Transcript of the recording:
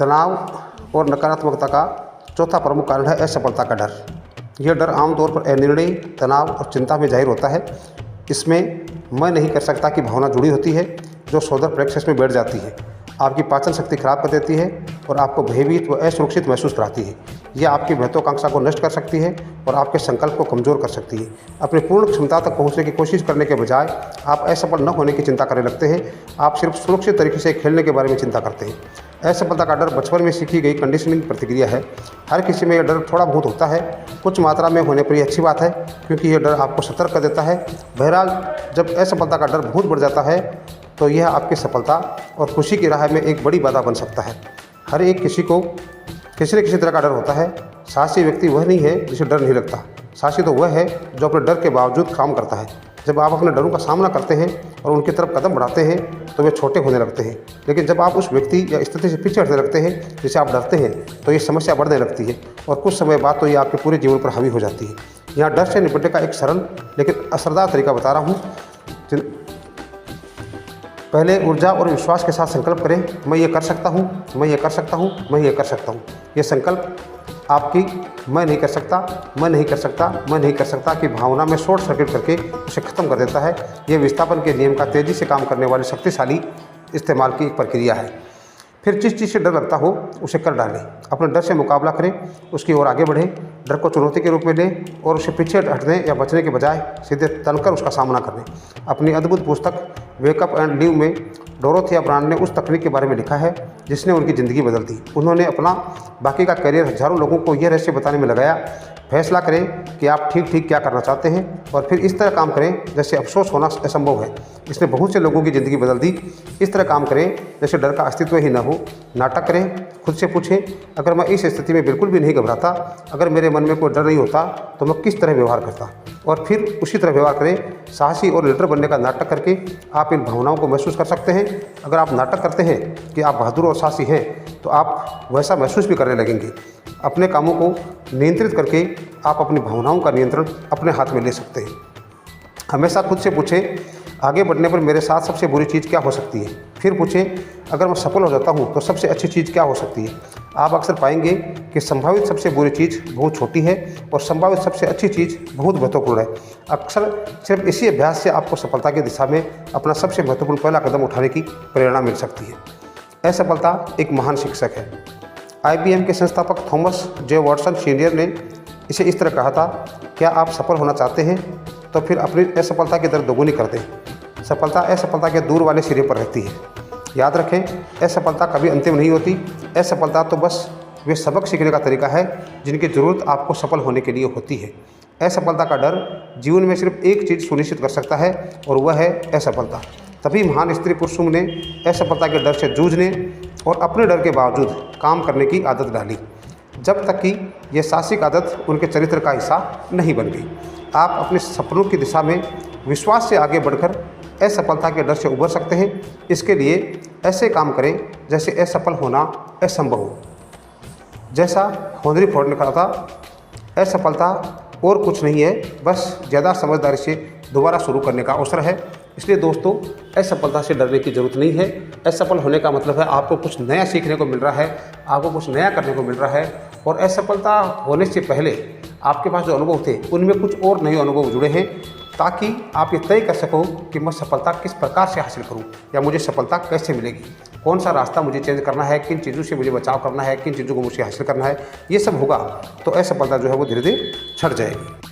तनाव और नकारात्मकता का चौथा प्रमुख कारण है असफलता का डर। यह डर आमतौर पर अनिर्णय, तनाव और चिंता में जाहिर होता है। इसमें मैं नहीं कर सकता की भावना जुड़ी होती है, जो सौदर प्रेक्षस में बैठ जाती है, आपकी पाचन शक्ति खराब कर देती है और आपको भयभीत व असुरक्षित महसूस कराती है। यह आपकी महत्वाकांक्षा को नष्ट कर सकती है और आपके संकल्प को कमज़ोर कर सकती है। अपनी पूर्ण क्षमता तक पहुंचने की कोशिश करने के बजाय आप असफल न होने की चिंता करने लगते हैं। आप सिर्फ सुरक्षित तरीके से खेलने के बारे में चिंता करते हैं। असफलता का डर बचपन में सीखी गई कंडीशनिंग प्रतिक्रिया है। हर किसी में यह डर थोड़ा बहुत होता है। कुछ मात्रा में होने पर यह अच्छी बात है, क्योंकि यह डर आपको सतर्क कर देता है। बहरहाल, जब असफलता का डर बहुत बढ़ जाता है तो यह आपकी सफलता और खुशी की राह में एक बड़ी बाधा बन सकता है। हर एक किसी को किसी न किसी तरह का डर होता है। साहसी व्यक्ति वह नहीं है जिसे डर नहीं लगता। साहसी तो वह है जो अपने डर के बावजूद काम करता है। जब आप अपने डरों का सामना करते हैं और उनकी तरफ कदम बढ़ाते हैं तो वे छोटे होने लगते हैं। लेकिन जब आप उस व्यक्ति या स्थिति से पीछे हटने लगते हैं जिसे आप डरते हैं, तो ये समस्या बढ़ने लगती है और कुछ समय बाद तो ये आपके पूरे जीवन पर हावी हो जाती है। यहाँ डर से निपटने का एक सरल लेकिन असरदार तरीका बता रहा हूँ। पहले ऊर्जा और विश्वास के साथ संकल्प करें, मैं ये कर सकता हूँ, मैं ये कर सकता हूँ, मैं ये कर सकता हूँ। ये संकल्प आपकी मैं नहीं कर सकता, मैं नहीं कर सकता, मैं नहीं कर सकता की भावना में शॉर्ट सर्किट करके उसे ख़त्म कर देता है। ये विस्थापन के नियम का तेज़ी से काम करने वाली शक्तिशाली इस्तेमाल की एक प्रक्रिया है। फिर जिस चीज़ से डर लगता हो उसे कर डालें। अपने डर से मुकाबला करें, उसकी ओर आगे बढ़ें। डर को चुनौती के रूप में लें और उसे पीछे हटने या बचने के बजाय सीधे तनकर उसका सामना करें। अपनी अद्भुत पुस्तक वेकअप एंड लिव में डोरोथिया ब्रांड ने उस तकनीक के बारे में लिखा है जिसने उनकी ज़िंदगी बदल दी। उन्होंने अपना बाकी का करियर हज़ारों लोगों को यह रहस्य बताने में लगाया। फैसला करें कि आप ठीक क्या करना चाहते हैं और फिर इस तरह काम करें जैसे अफसोस होना असंभव है। इसने बहुत से लोगों की ज़िंदगी बदल दी। इस तरह काम करें जैसे डर का अस्तित्व ही न हो। नाटक करें, खुद से पूछें, अगर मैं इस स्थिति में बिल्कुल भी नहीं घबराता, अगर मेरे मन में कोई डर नहीं होता तो मैं किस तरह व्यवहार करता, और फिर उसी तरह व्यवहार करें। साहसी और लीडर बनने का नाटक करके आप इन भावनाओं को महसूस कर सकते हैं। अगर आप नाटक करते हैं कि आप बहादुर और साहसी हैं तो आप वैसा महसूस भी करने लगेंगे। अपने कामों को नियंत्रित करके आप अपनी भावनाओं का नियंत्रण अपने हाथ में ले सकते हैं। हमेशा खुद से पूछें, आगे बढ़ने पर मेरे साथ सबसे बुरी चीज़ क्या हो सकती है। फिर पूछें, अगर मैं सफल हो जाता हूँ तो सबसे अच्छी चीज़ क्या हो सकती है। आप अक्सर पाएंगे कि संभावित सबसे बुरी चीज़ बहुत छोटी है और संभावित सबसे अच्छी चीज़ बहुत महत्वपूर्ण है। अक्सर सिर्फ इसी अभ्यास से आपको सफलता की दिशा में अपना सबसे महत्वपूर्ण पहला कदम उठाने की प्रेरणा मिल सकती है। असफलता एक महान शिक्षक है। IBM के संस्थापक थॉमस जे वॉटसन सीनियर ने इसे इस तरह कहा था, क्या आप सफल होना चाहते हैं तो फिर अपनी असफलता की दर दोगुनी कर दें। सफलता असफलता के दूर वाले सिरे पर रहती है। याद रखें, असफलता कभी अंतिम नहीं होती। असफलता तो बस वे सबक सीखने का तरीका है जिनकी ज़रूरत आपको सफल होने के लिए होती है। असफलता का डर जीवन में सिर्फ एक चीज़ सुनिश्चित कर सकता है और वह है असफलता। तभी महान स्त्री पुरुषों ने असफलता के डर से जूझने और अपने डर के बावजूद काम करने की आदत डाली, जब तक कि यह साहसिक आदत उनके चरित्र का हिस्सा नहीं बन गई। आप अपने सपनों की दिशा में विश्वास से आगे बढ़कर असफलता के डर से उबर सकते हैं। इसके लिए ऐसे काम करें जैसे असफल होना असंभव हो। जैसा हेनरी फोर्ड ने कहा था, असफलता और कुछ नहीं है, बस ज़्यादा समझदारी से दोबारा शुरू करने का अवसर है। इसलिए दोस्तों, असफलता से डरने की ज़रूरत नहीं है। असफल होने का मतलब है आपको कुछ नया सीखने को मिल रहा है, आपको कुछ नया करने को मिल रहा है, और असफलता होने से पहले आपके पास जो अनुभव थे उनमें कुछ और नए अनुभव जुड़े हैं, ताकि आप ये तय कर सको कि मैं सफलता किस प्रकार से हासिल करूं या मुझे सफलता कैसे मिलेगी, कौन सा रास्ता मुझे चेंज करना है, किन चीज़ों से मुझे बचाव करना है, किन चीज़ों को मुझे हासिल करना है। ये सब होगा तो असफलता जो है वो धीरे धीरे छट जाएगी।